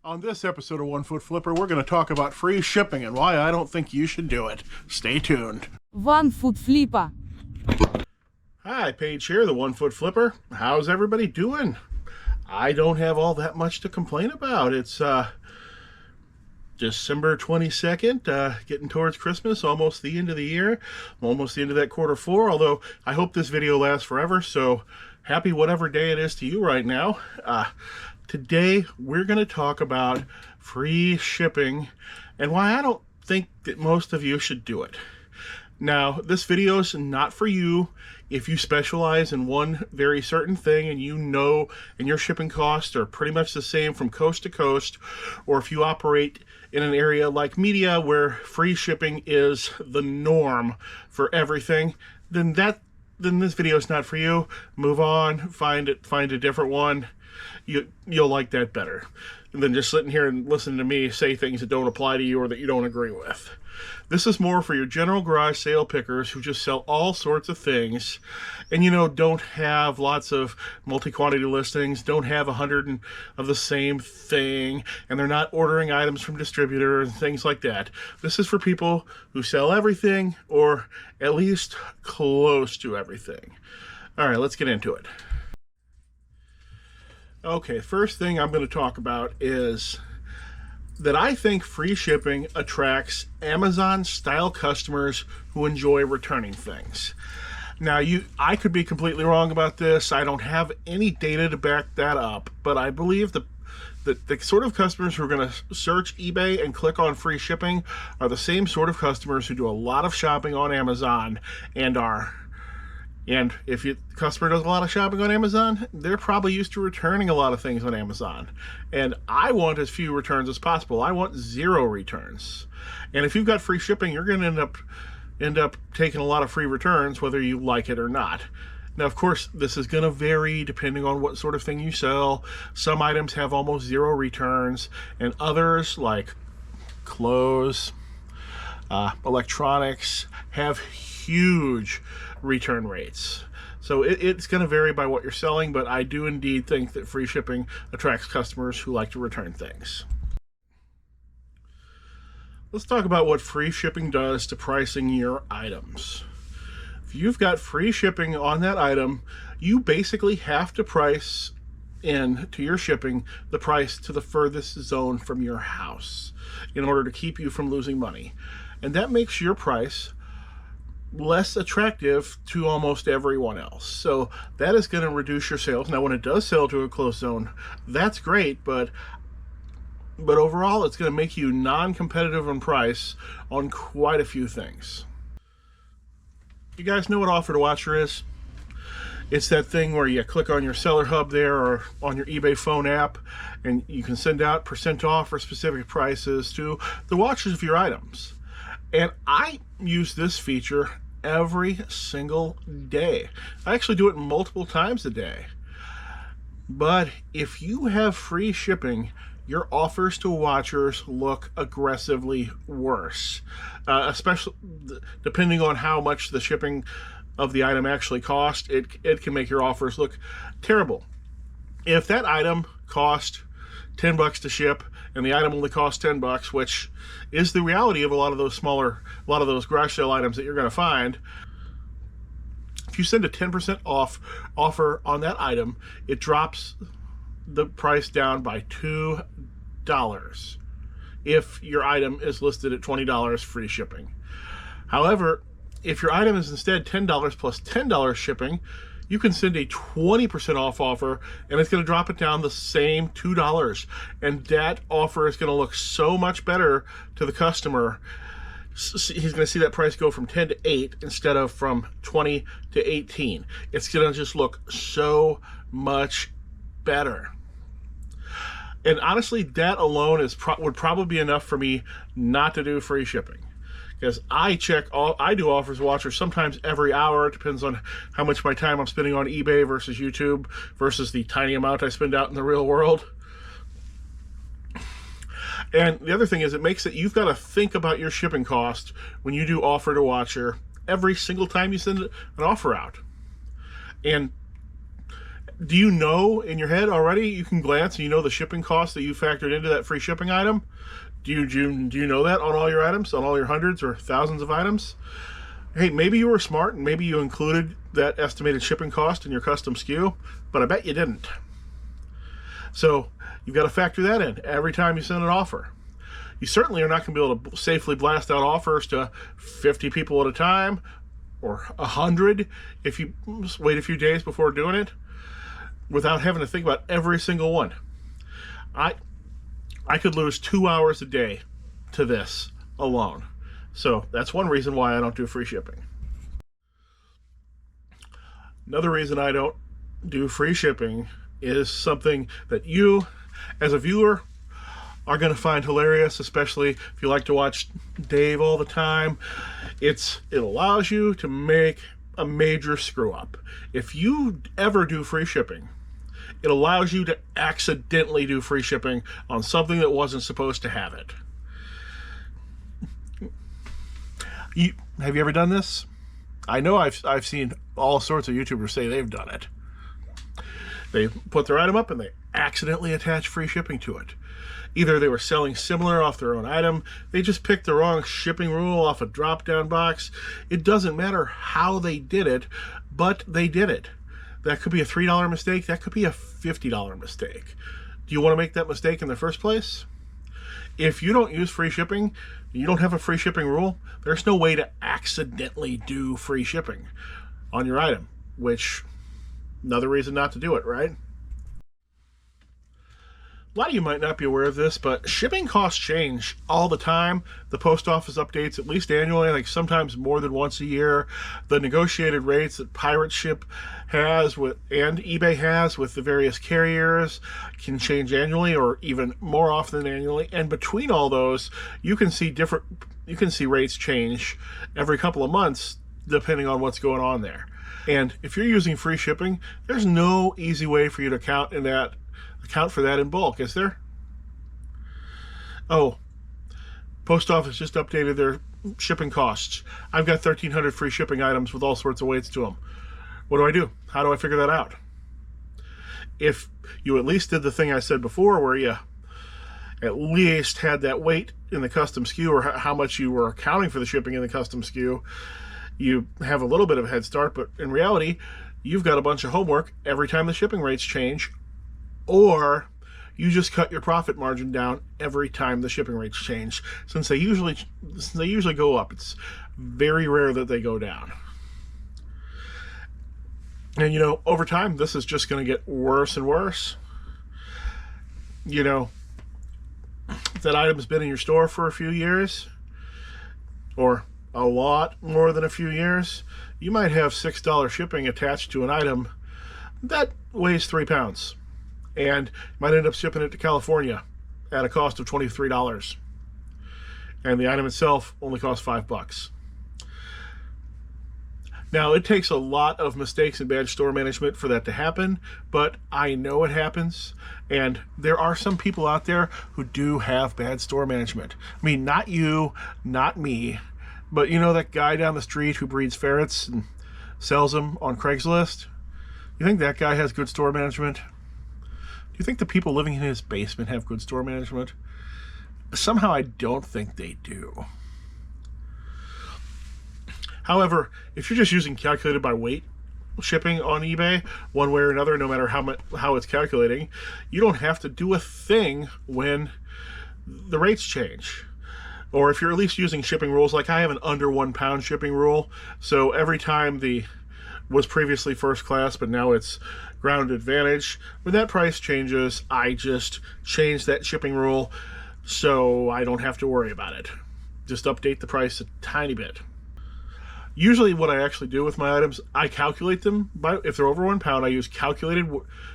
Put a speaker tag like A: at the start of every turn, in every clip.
A: On this episode of One Foot Flipper, we're going to talk about free shipping and why I don't think you should do it. Stay tuned.
B: One Foot Flipper.
A: Hi, Paige here, the One Foot Flipper. How's everybody doing? I don't have all that much to complain about. It's December 22nd, getting towards Christmas, almost the end of the year, almost the end of that quarter four, although I hope this video lasts forever, so happy whatever day it is to you right now. Today, we're going to talk about free shipping and why I don't think that most of you should do it. Now, this video is not for you if you specialize in one very certain thing and you know and your shipping costs are pretty much the same from coast to coast, or if you operate in an area like media where free shipping is the norm for everything, then this video is not for you. Move on, find a different one. You'll like that better than just sitting here and listening to me say things that don't apply to you or that you don't agree with. This is more for your general garage sale pickers who just sell all sorts of things and, don't have lots of multi-quantity listings, don't have 100 of the same thing, and they're not ordering items from distributors and things like that. This is for people who sell everything or at least close to everything. All right, let's get into it. Okay, first thing I'm going to talk about is that I think free shipping attracts Amazon-style customers who enjoy returning things. Now, I could be completely wrong about this. I don't have any data to back that up, but I believe that the sort of customers who are going to search eBay and click on free shipping are the same sort of customers who do a lot of shopping on Amazon and if your customer does a lot of shopping on Amazon, they're probably used to returning a lot of things on Amazon. And I want as few returns as possible. I want 0 returns. And if you've got free shipping, you're going to end up taking a lot of free returns, whether you like it or not. Now, of course, this is going to vary depending on what sort of thing you sell. Some items have almost 0 returns, and others, like clothes, electronics, have huge return rates. So it's going to vary by what you're selling, but I do indeed think that free shipping attracts customers who like to return things. Let's talk about what free shipping does to pricing your items. If you've got free shipping on that item, you basically have to price in to your shipping the price to the furthest zone from your house in order to keep you from losing money. And that makes your price less attractive to almost everyone else. So that is going to reduce your sales. Now, when it does sell to a closed zone, that's great, but overall it's going to make you non-competitive in price on quite a few things. You guys know what Offer to Watcher is? It's that thing where you click on your seller hub there or on your eBay phone app and you can send out % off or specific prices to the watchers of your items. And I use this feature every single day. I actually do it multiple times a day. But if you have free shipping, your offers to watchers look aggressively worse, especially depending on how much the shipping of the item actually cost. It can make your offers look terrible. If that item cost $10 to ship and the item only costs $10, which is the reality of a lot of those garage sale items that you're going to find, if you send a 10% off offer on that item, it drops the price down by $2 if your item is listed at $20 free shipping. However, if your item is instead $10 plus $10 shipping, you can send a 20% off offer and it's going to drop it down the same $2. And that offer is going to look so much better to the customer. He's going to see that price go from 10 to 8 instead of from 20 to 18. It's going to just look so much better. And honestly, that alone would probably be enough for me not to do free shipping. Because I do offers watchers sometimes every hour. It depends on how much of my time I'm spending on eBay versus YouTube versus the tiny amount I spend out in the real world. And the other thing is, it makes it you've got to think about your shipping cost when you do offer to watcher every single time you send an offer out. And Do you know in your head already? You can glance and you know the shipping cost that you factored into that free shipping item. Do you know that on all your items, on all your hundreds or thousands of items? Hey, maybe you were smart and maybe you included that estimated shipping cost in your custom SKU, but I bet you didn't. So you've got to factor that in every time you send an offer. You certainly are not going to be able to safely blast out offers to 50 people at a time or 100 if you wait a few days before doing it without having to think about every single one. I could lose 2 hours a day to this alone. So that's one reason why I don't do free shipping. Another reason I don't do free shipping is something that you, as a viewer, are going to find hilarious, especially if you like to watch Dave all the time. It allows you to make a major screw up. If you ever do free shipping, it allows you to accidentally do free shipping on something that wasn't supposed to have it. Have you ever done this? I know I've seen all sorts of YouTubers say they've done it. They put their item up and they accidentally attach free shipping to it. Either they were selling similar off their own item, they just picked the wrong shipping rule off a drop-down box. It doesn't matter how they did it, but they did it. That could be a $3 mistake. That could be a $50 mistake. Do you want to make that mistake in the first place? If you don't use free shipping, you don't have a free shipping rule, there's no way to accidentally do free shipping on your item, which, another reason not to do it, right? A lot of you might not be aware of this, but shipping costs change all the time. The post office updates at least annually, like sometimes more than once a year. The negotiated rates that Pirate Ship has and eBay has with the various carriers can change annually or even more often than annually. And between all those, you can see rates change every couple of months depending on what's going on there. And if you're using free shipping, there's no easy way for you to account for that in bulk, is there? Oh, post office just updated their shipping costs. I've got 1,300 free shipping items with all sorts of weights to them. What do? How do I figure that out? If you at least did the thing I said before, where you at least had that weight in the custom SKU or how much you were accounting for the shipping in the custom SKU, you have a little bit of a head start, but in reality, you've got a bunch of homework every time the shipping rates change, or you just cut your profit margin down every time the shipping rates change. Since they usually go up, it's very rare that they go down. And over time, this is just going to get worse and worse. If that item's been in your store for a few years, or a lot more than a few years, you might have $6 shipping attached to an item that weighs 3 pounds. And might end up shipping it to California at a cost of $23. And the item itself only costs $5. Now, it takes a lot of mistakes and bad store management for that to happen, but I know it happens. And there are some people out there who do have bad store management. I mean, not you, not me, but that guy down the street who breeds ferrets and sells them on Craigslist? You think that guy has good store management? Do you think the people living in his basement have good store management? Somehow I don't think they do. However, if you're just using calculated by weight shipping on eBay, one way or another, no matter how it's calculating, you don't have to do a thing when the rates change. Or if you're at least using shipping rules, like I have an under 1 pound shipping rule, so every time was previously first class, but now it's ground advantage. When that price changes, I just change that shipping rule so I don't have to worry about it. Just update the price a tiny bit. Usually what I actually do with my items, I calculate them if they're over 1 pound, I use calculated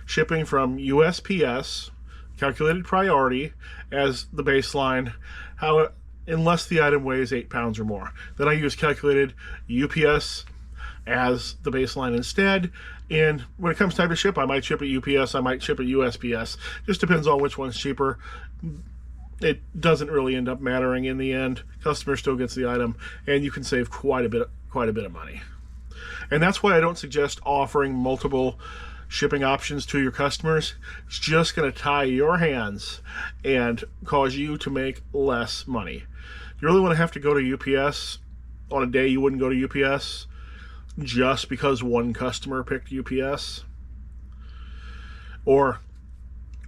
A: shipping from USPS, calculated priority, as the baseline, unless the item weighs 8 pounds or more. Then I use calculated UPS as the baseline instead. And when it comes time to ship, I might ship at UPS, I might ship at USPS. Just depends on which one's cheaper. It doesn't really end up mattering in the end. Customer still gets the item, and you can save quite a bit of money. And that's why I don't suggest offering multiple shipping options to your customers, it's just going to tie your hands and cause you to make less money. You really want to have to go to UPS on a day you wouldn't go to UPS just because one customer picked UPS? Or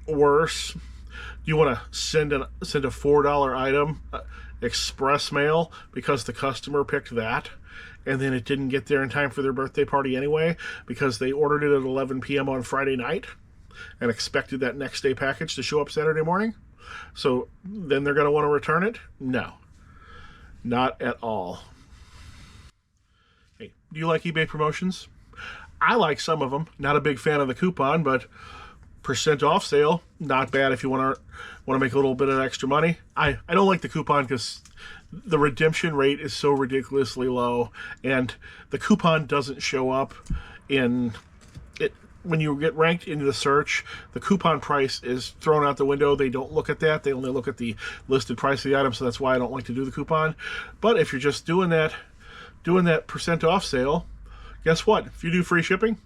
A: worse, you want to send a $4 item express mail because the customer picked that, and then it didn't get there in time for their birthday party anyway because they ordered it at 11 p.m. on Friday night and expected that next day package to show up Saturday morning? So then they're going to want to return it? No, not at all. Hey, do you like eBay promotions? I like some of them. Not a big fan of the coupon, but % off sale, not bad if you want to make a little bit of extra money. I don't like the coupon because the redemption rate is so ridiculously low, and the coupon doesn't show up in it when you get ranked into the search. The coupon price is thrown out the window. They don't look at that. They only look at the listed price of the item, so that's why I don't like to do the coupon. But if you're just doing that % off sale, guess what? If you do free shipping,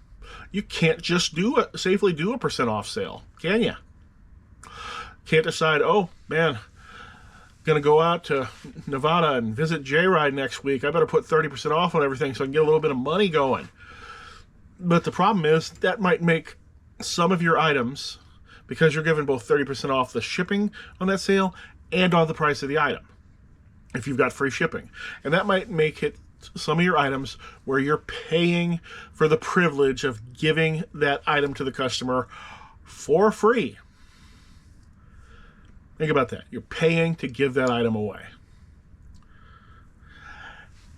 A: you can't just safely do a % off sale, can you? Can't decide, oh man, gonna go out to Nevada and visit J-Ride next week. I better put 30% off on everything so I can get a little bit of money going. But the problem is that might make some of your items, because you're giving both 30% off the shipping on that sale and on the price of the item, if you've got free shipping. And that might make it some of your items where you're paying for the privilege of giving that item to the customer for free. Think about that. You're paying to give that item away.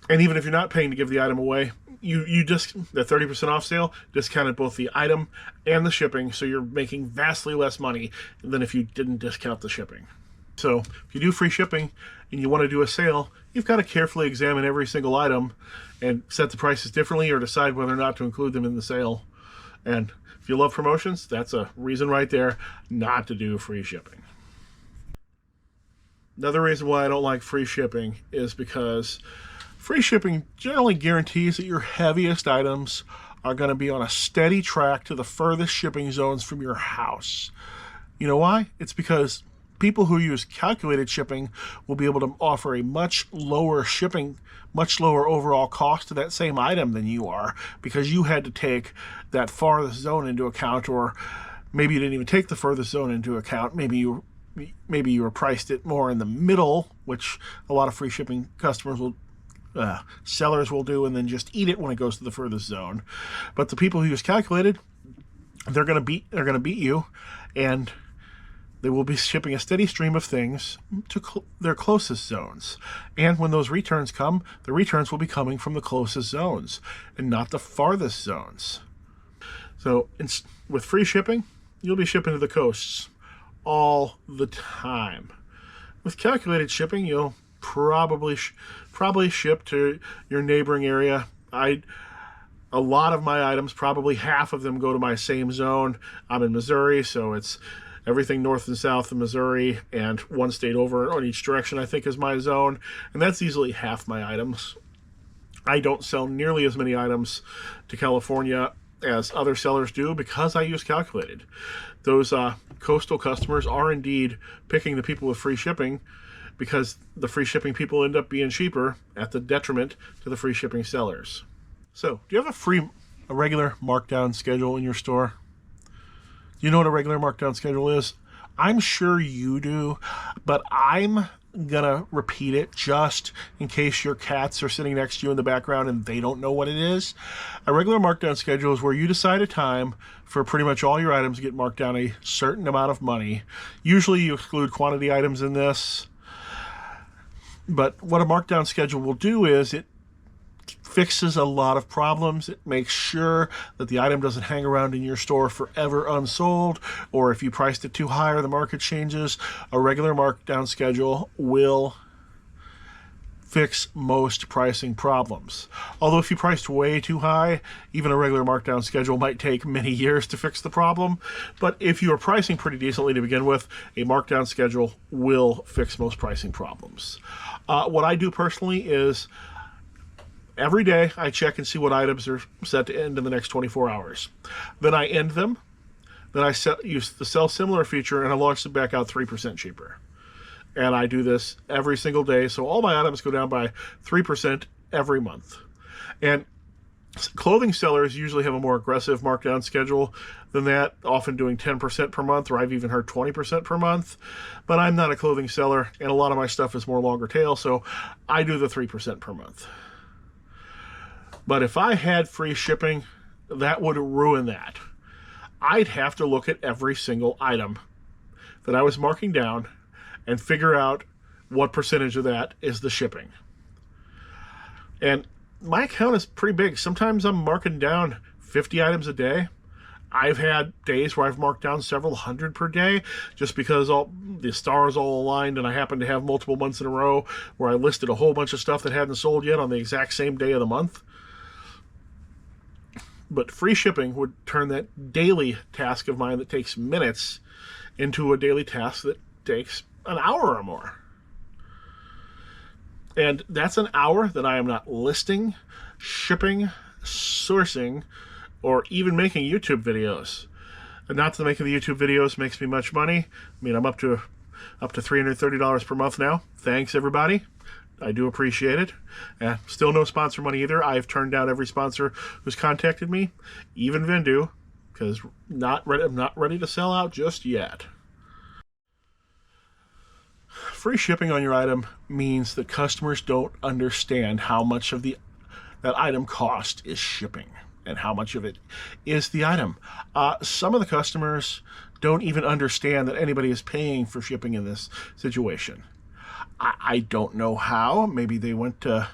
A: And even if you're not paying to give the item away, you just, the 30% off sale discounted both the item and the shipping, so you're making vastly less money than if you didn't discount the shipping. So if you do free shipping and you want to do a sale, you've got to carefully examine every single item and set the prices differently or decide whether or not to include them in the sale. And if you love promotions, that's a reason right there not to do free shipping. Another reason why I don't like free shipping is because free shipping generally guarantees that your heaviest items are going to be on a steady track to the furthest shipping zones from your house. You know why? It's because people who use calculated shipping will be able to offer a much lower overall cost to that same item than you are, because you had to take that farthest zone into account, or maybe you didn't even take the furthest zone into account. Maybe you were priced it more in the middle, which a lot of free shipping sellers will do, and then just eat it when it goes to the furthest zone. But the people who use calculated, they're going to beat you, and they will be shipping a steady stream of things to their closest zones. And when those returns come, the returns will be coming from the closest zones and not the farthest zones. So with free shipping, you'll be shipping to the coasts all the time. With calculated shipping, you'll probably ship to your neighboring area. A lot of my items, probably half of them, go to my same zone. I'm in Missouri, so it's everything north and south of Missouri, and one state over on each direction, I think, is my zone. And that's easily half my items. I don't sell nearly as many items to California as other sellers do because I use calculated. Those coastal customers are indeed picking the people with free shipping, because the free shipping people end up being cheaper at the detriment to the free shipping sellers. So, do you have a regular markdown schedule in your store? Do you know what a regular markdown schedule is? I'm sure you do, but I'm gonna repeat it just in case your cats are sitting next to you in the background and they don't know what it is. A regular markdown schedule is where you decide a time for pretty much all your items to get marked down a certain amount of money. Usually you exclude quantity items in this, but what a markdown schedule will do is it fixes a lot of problems. It makes sure that the item doesn't hang around in your store forever unsold, or if you priced it too high or the market changes. A regular markdown schedule will fix most pricing problems. Although if you priced way too high, even a regular markdown schedule might take many years to fix the problem. But if you are pricing pretty decently to begin with, a markdown schedule will fix most pricing problems. What I do personally is, Every day I check and see what items are set to end in the next 24 hours. Then I end them. Then I use the sell similar feature and I launch them back out 3% cheaper. And I do this every single day. So all my items go down by 3% every month. And clothing sellers usually have a more aggressive markdown schedule than that, often doing 10% per month, or I've even heard 20% per month. But I'm not a clothing seller, and a lot of my stuff is more longer tail, so I do the 3% per month. But if I had free shipping, that would ruin that. I'd have to look at every single item that I was marking down and figure out what percentage of that is the shipping. And my account is pretty big. Sometimes I'm marking down 50 items a day. I've had days where I've marked down several hundred per day just because all the stars all aligned, and I happen to have multiple months in a row where I listed a whole bunch of stuff that hadn't sold yet on the exact same day of the month. But free shipping would turn that daily task of mine that takes minutes into a daily task that takes an hour or more. And that's an hour that I am not listing, shipping, sourcing, or even making YouTube videos. And not that making the YouTube videos makes me much money. I mean, I'm up to $330 per month now. Thanks, everybody. I do appreciate it. Still no sponsor money either. I've turned down every sponsor who's contacted me, even Vendu, because I'm not ready to sell out just yet. Free shipping on your item means that customers don't understand how much of that item cost is shipping and how much of it is the item. Some of the customers don't even understand that anybody is paying for shipping in this situation. I don't know how. Maybe they went to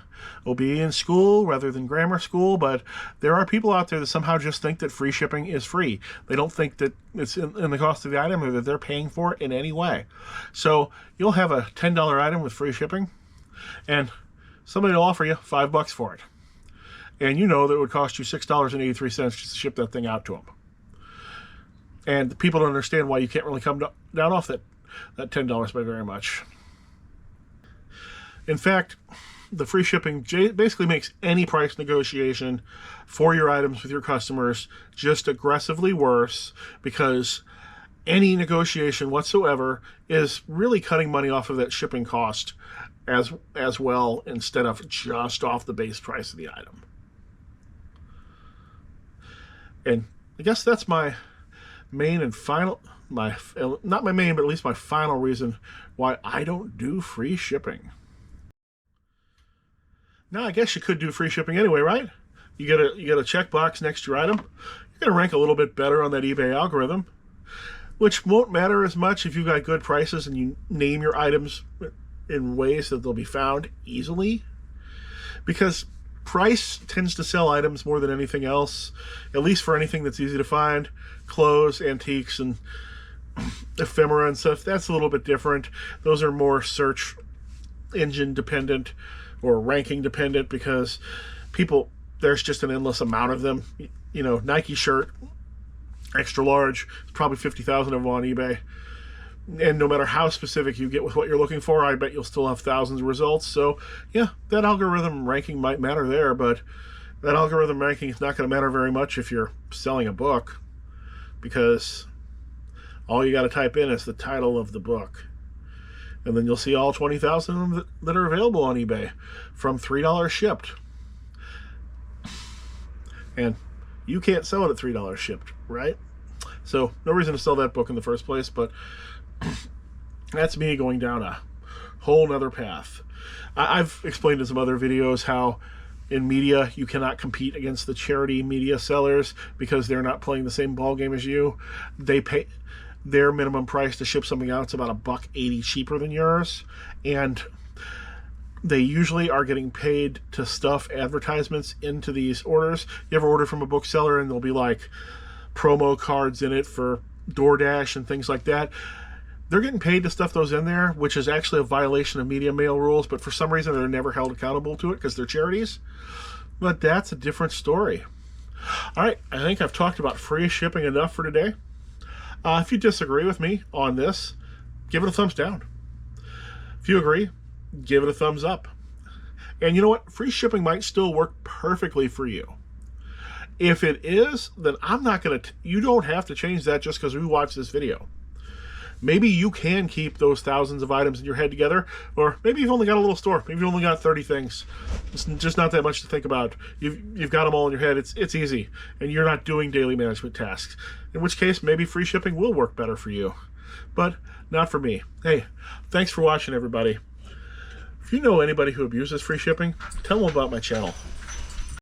A: obedience school rather than grammar school, but there are people out there that somehow just think that free shipping is free. They don't think that it's in the cost of the item or that they're paying for it in any way. So you'll have a $10 item with free shipping, and somebody will offer you $5 for it. And you know that it would cost you $6.83 just to ship that thing out to them. And the people don't understand why you can't really come down off that $10 by very much. In fact, the free shipping basically makes any price negotiation for your items with your customers just aggressively worse, because any negotiation whatsoever is really cutting money off of that shipping cost as well, instead of just off the base price of the item. And I guess that's my main and final, not my main, but at least my final reason why I don't do free shipping. Now, I guess you could do free shipping anyway, right? You get a checkbox next to your item. You're going to rank a little bit better on that eBay algorithm, which won't matter as much if you've got good prices and you name your items in ways that they'll be found easily. Because price tends to sell items more than anything else, at least for anything that's easy to find. Clothes, antiques, and ephemera and stuff, that's a little bit different. Those are more search engine dependent or ranking dependent, because there's just an endless amount of them. You know, Nike shirt, extra large, probably 50,000 of them on eBay. And no matter how specific you get with what you're looking for, I bet you'll still have thousands of results. So yeah, that algorithm ranking might matter there, but that algorithm ranking is not going to matter very much if you're selling a book, because all you got to type in is the title of the book. And then you'll see all 20,000 of them that are available on eBay from $3 shipped. And you can't sell it at $3 shipped, right? So no reason to sell that book in the first place, but that's me going down a whole nother path. I've explained in some other videos how in media you cannot compete against the charity media sellers because they're not playing the same ball game as you. They pay their minimum price to ship something out. It's about $1.80 cheaper than yours, and they usually are getting paid to stuff advertisements into these orders. You ever order from a bookseller and there'll be like promo cards in it for DoorDash and things like that? They're getting paid to stuff those in there, which is actually a violation of media mail rules, but for some reason they're never held accountable to it because they're charities. But that's a different story. All right, I think I've talked about free shipping enough for today. If you disagree with me on this, give it a thumbs down. If you agree, give it a thumbs up. And you know what? Free shipping might still work perfectly for you. If it is, then I'm not going to, you don't have to change that just because we watched this video. Maybe you can keep those thousands of items in your head together, or maybe you've only got a little store. Maybe you've only got 30 things. It's just not that much to think about. You've got them all in your head. It's easy, and you're not doing daily management tasks. In which case, maybe free shipping will work better for you, but not for me. Hey, thanks for watching, everybody. If you know anybody who abuses free shipping, tell them about my channel.